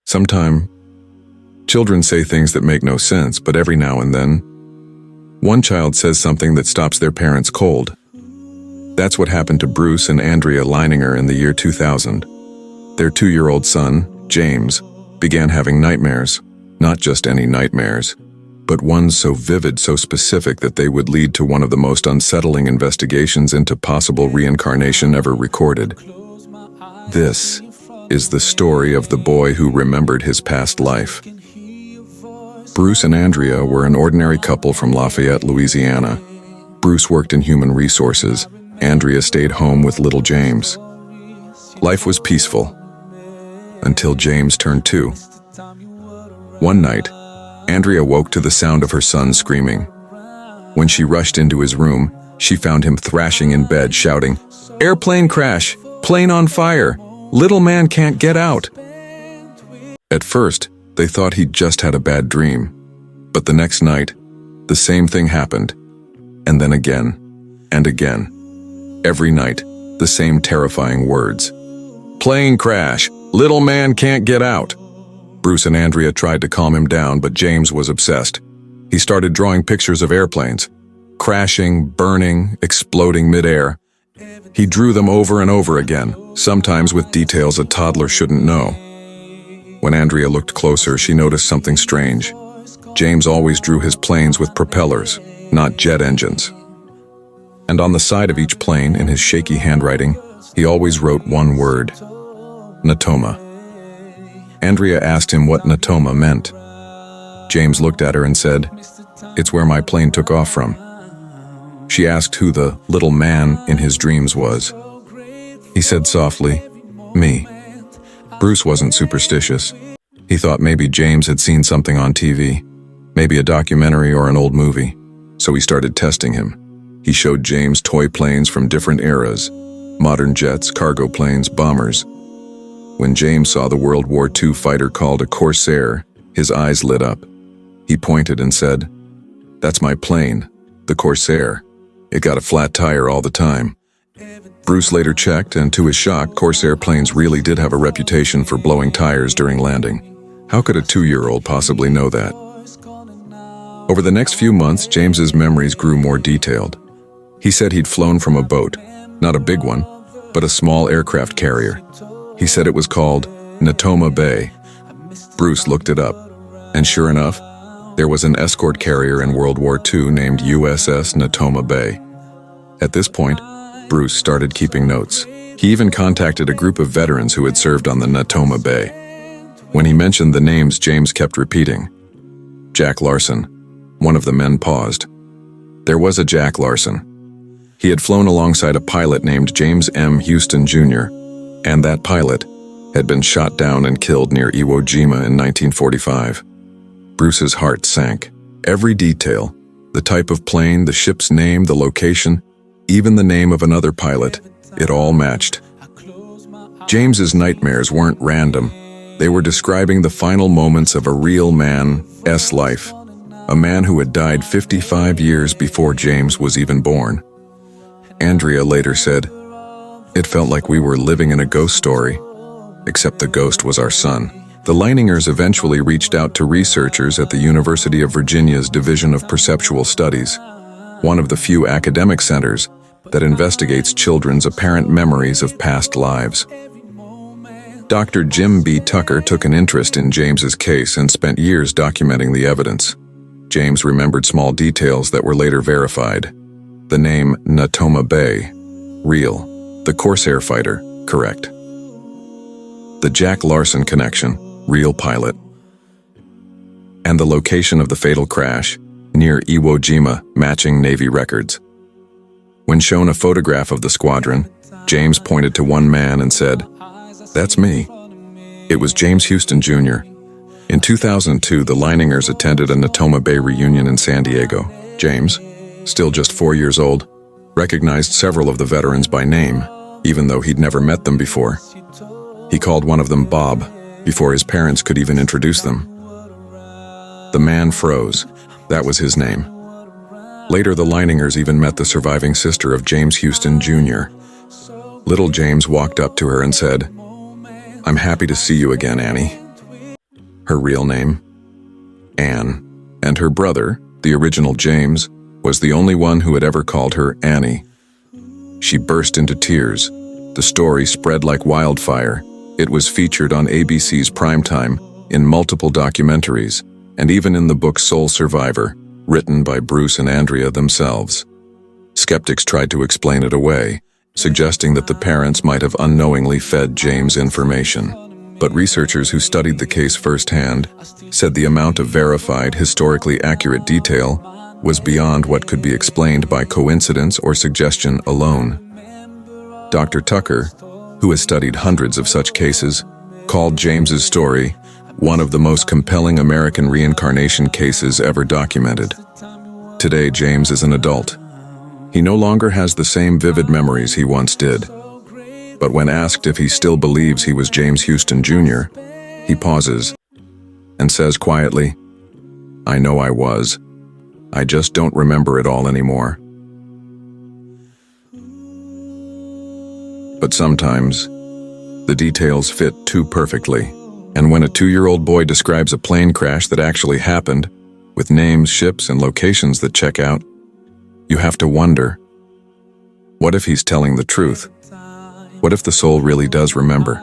Sometimes, children say things that make no sense, but every now and then, one child says something that stops their parents cold. That's what happened to Bruce and Andrea Leininger in the year 2000. Their 2-year-old son, James, began having nightmares. Not just any nightmares, but ones so vivid, so specific that they would lead to one of the most unsettling investigations into possible reincarnation ever recorded. This is the story of the boy who remembered his past life. Bruce and Andrea were an ordinary couple from Lafayette, Louisiana. Bruce worked in human resources. Andrea stayed home with little James. Life was peaceful until James turned 2. One night, Andrea woke to the sound of her son screaming. When she rushed into his room, she found him thrashing in bed, shouting, "Airplane crash! Plane on fire! Little man can't get out!" At first, they thought he'd just had a bad dream. But the next night, the same thing happened. And then again, and again. Every night, the same terrifying words. "Plane crash! Little man can't get out!" Bruce and Andrea tried to calm him down, but James was obsessed. He started drawing pictures of airplanes, crashing, burning, exploding midair. He drew them over and over again, sometimes with details a toddler shouldn't know. When Andrea looked closer, she noticed something strange. James always drew his planes with propellers, not jet engines. And on the side of each plane, in his shaky handwriting, he always wrote one word: Natoma. Andrea asked him what Natoma meant. James looked at her and said, "It's where my plane took off from." She asked who the little man in his dreams was. He said softly, "Me." Bruce wasn't superstitious. He thought maybe James had seen something on TV, maybe a documentary or an old movie. So he started testing him. He showed James toy planes from different eras, modern jets, cargo planes, bombers. When James saw the World War II fighter called a Corsair, his eyes lit up. He pointed and said, "That's my plane, the Corsair. It got a flat tire all the time." Bruce later checked, and to his shock, Corsair planes really did have a reputation for blowing tires during landing. How could a 2-year-old possibly know that? Over the next few months, James's memories grew more detailed. He said he'd flown from a boat, not a big one, but a small aircraft carrier. He said it was called Natoma Bay. Bruce looked it up, and sure enough, there was an escort carrier in World War II named USS Natoma Bay. At this point, Bruce started keeping notes. He even contacted a group of veterans who had served on the Natoma Bay. When he mentioned the names, James kept repeating. Jack Larson. One of the men paused. There was a Jack Larson. He had flown alongside a pilot named James M. Houston Jr., and that pilot had been shot down and killed near Iwo Jima in 1945. Bruce's heart sank. Every detail, the type of plane, the ship's name, the location, even the name of another pilot, it all matched. James's nightmares weren't random. They were describing the final moments of a real man's life, a man who had died 55 years before James was even born. Andrea later said, "It felt like we were living in a ghost story, except the ghost was our son." The Leiningers eventually reached out to researchers at the University of Virginia's Division of Perceptual Studies, one of the few academic centers that investigates children's apparent memories of past lives. Dr. Jim B. Tucker took an interest in James's case and spent years documenting the evidence. James remembered small details that were later verified. The name Natoma Bay, real. The Corsair fighter, correct. The Jack Larson connection, real pilot. And the location of the fatal crash, near Iwo Jima, matching Navy records. When shown a photograph of the squadron, James pointed to one man and said, "That's me." It was James Houston Jr. In 2002, the Leiningers attended a Natoma Bay reunion in San Diego. James, still just 4 years old, recognized several of the veterans by name, even though he'd never met them before. He called one of them Bob, before his parents could even introduce them. The man froze. That was his name. Later, the Leiningers even met the surviving sister of James Houston Jr. Little James walked up to her and said, "I'm happy to see you again, Annie." Her real name? Anne. And her brother, the original James, was the only one who had ever called her Annie. She burst into tears. The story spread like wildfire. It was featured on ABC's Primetime, in multiple documentaries, and even in the book Sole Survivor, written by Bruce and Andrea themselves. Skeptics tried to explain it away, suggesting that the parents might have unknowingly fed James information. But researchers who studied the case firsthand said the amount of verified, historically accurate detail was beyond what could be explained by coincidence or suggestion alone. Dr. Tucker, who has studied hundreds of such cases, called James's story one of the most compelling American reincarnation cases ever documented. Today, James is an adult. He no longer has the same vivid memories he once did. But when asked if he still believes he was James Houston Jr., he pauses and says quietly, "I know I was. I just don't remember it all anymore." But sometimes, the details fit too perfectly. And when a 2-year-old boy describes a plane crash that actually happened, with names, ships, and locations that check out, you have to wonder, what if he's telling the truth? What if the soul really does remember?